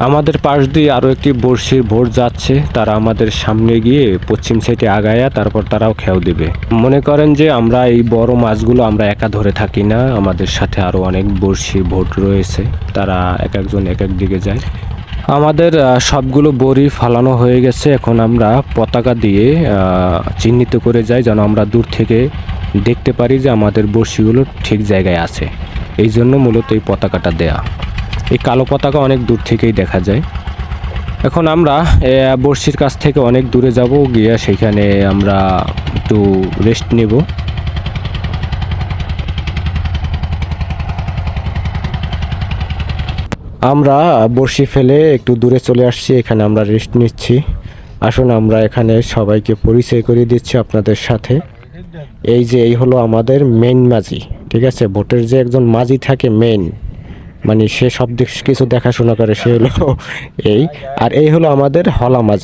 আমাদের পাশ দিয়ে আরও একটি বড়শির ভোট যাচ্ছে, তারা আমাদের সামনে গিয়ে পশ্চিম সাইডে আগায়া তারপর তারাও খেয়াও দিবে। মনে করেন যে আমরা এই বড় মাছগুলো আমরা একা ধরে থাকি না, আমাদের সাথে আরও অনেক বড়শির ভোট রয়েছে, তারা এক একজন এক এক দিকে যায়। আমাদের সবগুলো বড়ি ফালানো হয়ে গেছে, এখন আমরা পতাকা দিয়ে চিহ্নিত করে যাই যেন আমরা দূর থেকে দেখতে পারি যে আমাদের বড়শিগুলো ঠিক জায়গায় আছে। এই জন্য মূলত এই পতাকাটা দেয়া। এই কালো পতাকা অনেক দূর থেকেই দেখা যায়। এখন আমরা বড়শির কাছ থেকে অনেক দূরে যাব, গিয়ে সেখানে আমরা একটু রেস্ট নেব। আমরা বড়শি ফেলে একটু দূরে চলে আসছি, এখানে আমরা রেস্ট নিচ্ছি। আসুন আমরা এখানে সবাইকে পরিচয় করিয়ে দিচ্ছি আপনাদের সাথে। এই হলো আমাদের মেইন মাঝি, ঠিক আছে? ভোটের যে একজন মাঝি থাকে মেইন, মানে সে সব দিক কিছু দেখাশোনা করে, সে হলো এই। আর এই হলো আমাদের হলা মাঝি।